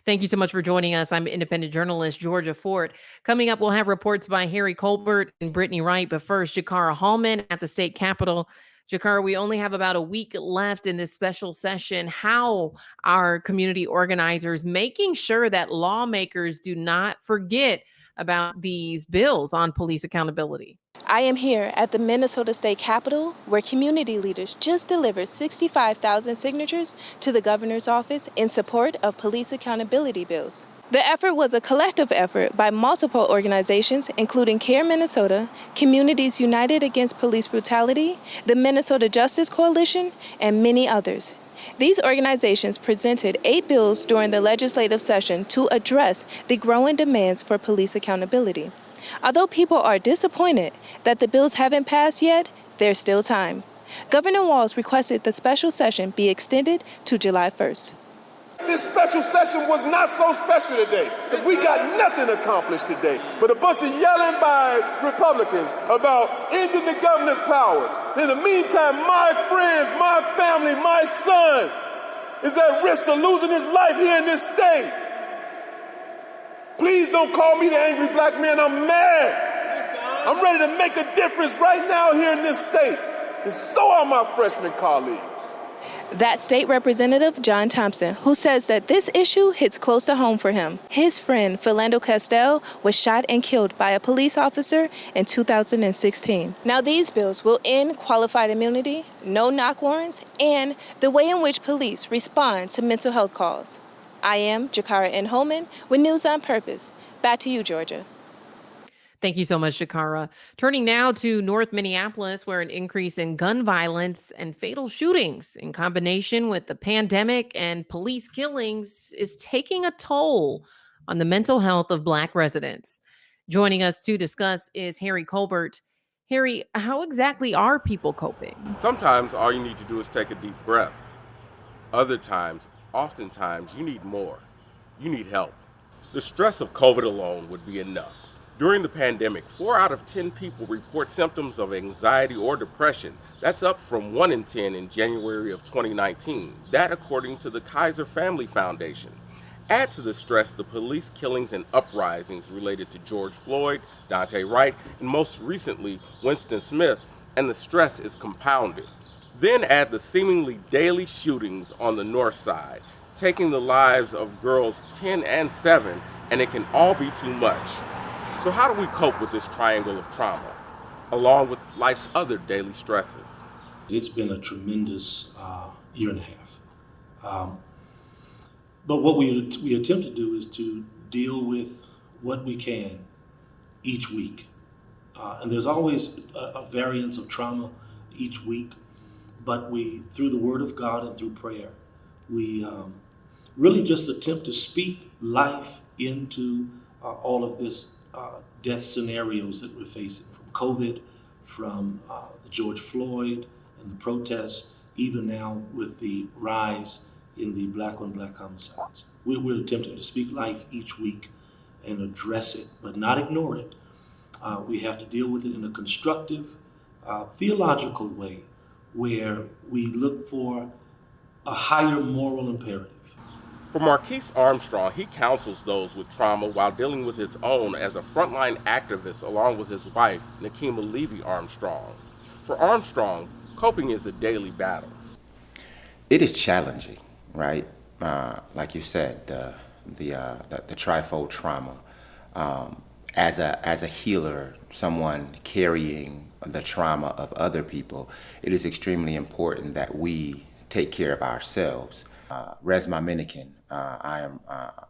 Thank you so much for joining us. I'm independent journalist Georgia Fort. Coming up, we'll have reports by Harry Colbert and Brittany Wright. But first, Jiccarra Hollman at the state capitol. Jiccarra, we only have about a week left in this special session. How are community organizers making sure that lawmakers do not forget about these bills on police accountability? I am here at the Minnesota State Capitol, where community leaders just delivered 65,000 signatures to the governor's office in support of police accountability bills. The effort was a collective effort by multiple organizations, including CARE Minnesota, Communities United Against Police Brutality, the Minnesota Justice Coalition, and many others. These organizations presented 8 bills during the legislative session to address the growing demands for police accountability. Although people are disappointed that the bills haven't passed yet, there's still time. Governor Walz requested the special session be extended to July 1st. This special session was not so special today because we got nothing accomplished today but a bunch of yelling by Republicans about ending the governor's powers. In the meantime, my friends, my family, my son is at risk of losing his life here in this state. Please don't call me the angry black man. I'm mad. I'm ready to make a difference right now here in this state. And so are my freshman colleagues. That's State Representative John Thompson, who says that this issue hits close to home for him. His friend, Philando Castile, was shot and killed by a police officer in 2016. Now, these bills will end qualified immunity, no knock warrants, and the way in which police respond to mental health calls. I am Jiccarra N. Hollman with News on Purpose. Back to you, Georgia. Thank you so much, Jiccarra. Turning now to North Minneapolis, where an increase in gun violence and fatal shootings in combination with the pandemic and police killings is taking a toll on the mental health of Black residents. Joining us to discuss is Harry Colbert. Harry, how exactly are people coping? Sometimes all you need to do is take a deep breath. Other times, oftentimes, you need more. You need help. The stress of COVID alone would be enough. During the pandemic, 4 out of 10 people report symptoms of anxiety or depression. That's up from 1 in 10 in January of 2019. That according to the Kaiser Family Foundation. Add to the stress the police killings and uprisings related to George Floyd, Daunte Wright, and most recently, Winston Smith, and the stress is compounded. Then add the seemingly daily shootings on the north side, taking the lives of girls 10 and 7, and it can all be too much. So how do we cope with this triangle of trauma, along with life's other daily stresses? It's been a tremendous year and a half. But what we attempt to do is to deal with what we can each week. And there's always a variance of trauma each week, but we, through the Word of God and through prayer, we really just attempt to speak life into all of this death scenarios that we're facing, from COVID, from the George Floyd and the protests, even now with the rise in the black-on-black homicides. We're attempting to speak life each week and address it, but not ignore it. We have to deal with it in a constructive, theological way, where we look for a higher moral imperative. For Marquise Armstrong, he counsels those with trauma while dealing with his own as a frontline activist along with his wife, Nakima Levy Armstrong. For Armstrong, coping is a daily battle. It is challenging, right? Like you said, the trifold trauma. As a healer, someone carrying the trauma of other people, it is extremely important that we take care of ourselves. Resma Minikin, I am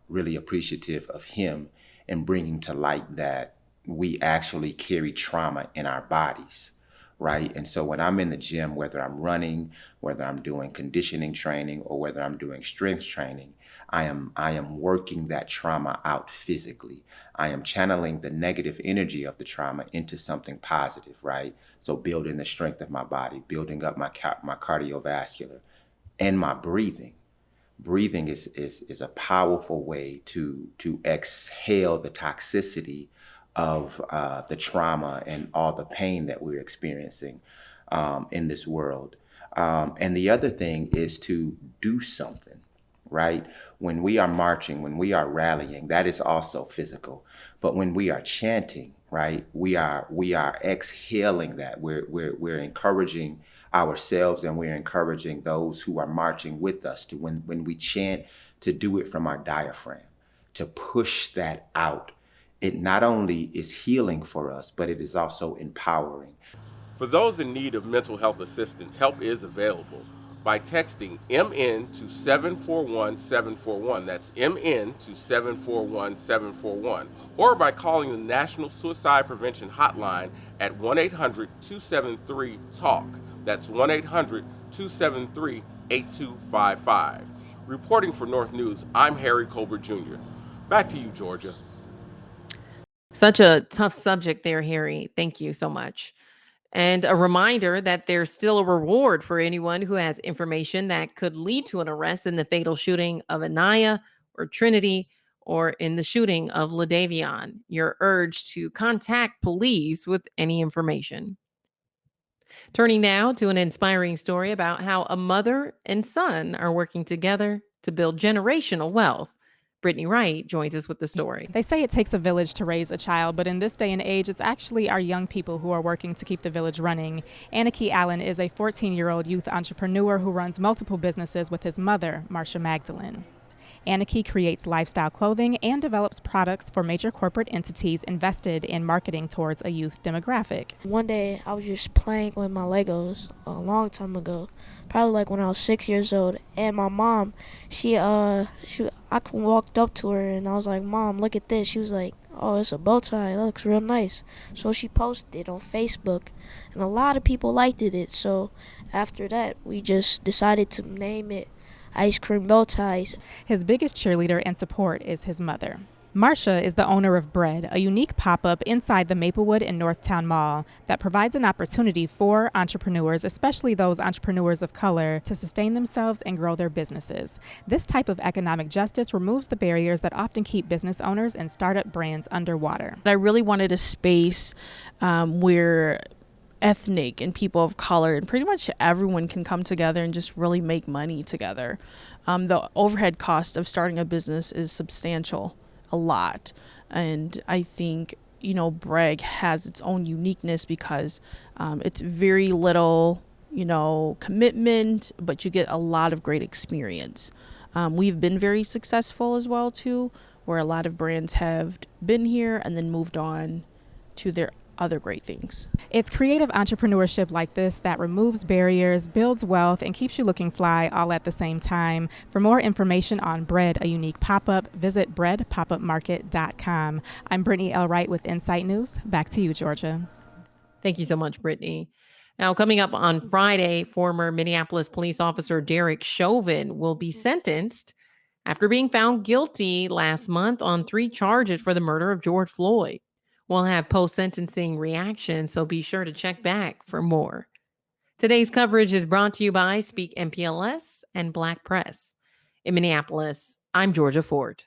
really appreciative of him in bringing to light that we actually carry trauma in our bodies, right? And so when I'm in the gym, whether I'm running, whether I'm doing conditioning training, or whether I'm doing strength training, I am working that trauma out physically. I am channeling the negative energy of the trauma into something positive, right? So building the strength of my body, building up my cardiovascular, and my breathing. Breathing is a powerful way to exhale the toxicity of the trauma and all the pain that we're experiencing in this world. And the other thing is to do something, right? When we are marching, when we are rallying, that is also physical. But when we are chanting, right, we are exhaling that. We're encouraging ourselves, and we're encouraging those who are marching with us to, when we chant, to do it from our diaphragm, to push that out. It not only is healing for us, but it is also empowering. For those in need of mental health assistance, help is available by texting MN to 741-741. That's MN to 741-741. Or by calling the National Suicide Prevention Hotline at 1-800-273-TALK. That's 1-800-273-8255. Reporting for North News, I'm Harry Colbert Jr. Back to you, Georgia. Such a tough subject there, Harry. Thank you so much. And a reminder that there's still a reward for anyone who has information that could lead to an arrest in the fatal shooting of Anaya or Trinity, or in the shooting of LaDavion. You're urged to contact police with any information. Turning now to an inspiring story about how a mother and son are working together to build generational wealth. Brittany Wright joins us with the story. They say it takes a village to raise a child, but in this day and age, it's actually our young people who are working to keep the village running. Anarchy Allen is a 14-year-old youth entrepreneur who runs multiple businesses with his mother, Marsha Magdalene. Anarchy creates lifestyle clothing and develops products for major corporate entities invested in marketing towards a youth demographic. One day I was just playing with my Legos a long time ago, probably like when I was 6 years old, and my mom, I walked up to her and I was like, "Mom, look at this." She was like, "Oh, it's a bow tie. That looks real nice." So she posted it on Facebook, and a lot of people liked it. So after that, we just decided to name it Ice Cream Bow Ties. His biggest cheerleader and support is his mother. Marsha is the owner of Bread, a unique pop-up inside the Maplewood and Northtown Mall that provides an opportunity for entrepreneurs, especially those entrepreneurs of color, to sustain themselves and grow their businesses. This type of economic justice removes the barriers that often keep business owners and startup brands underwater. I really wanted a space where ethnic and people of color and pretty much everyone can come together and just really make money together. The overhead cost of starting a business is substantial, a lot. And I think, Bread has its own uniqueness because it's very little, commitment, but you get a lot of great experience. We've been very successful as well, too, where a lot of brands have been here and then moved on to their other great things. It's creative entrepreneurship like this that removes barriers, builds wealth, and keeps you looking fly all at the same time. For more information on Bread, a unique pop-up, visit breadpopupmarket.com. I'm Brittany L. Wright with Insight News. Back to you, Georgia. Thank you so much, Brittany. Now, coming up on Friday, former Minneapolis police officer Derek Chauvin will be sentenced after being found guilty last month on 3 charges for the murder of George Floyd. We'll have post-sentencing reaction, so be sure to check back for more. Today's coverage is brought to you by SPEAK MPLS and Black Press. In Minneapolis, I'm Georgia Ford.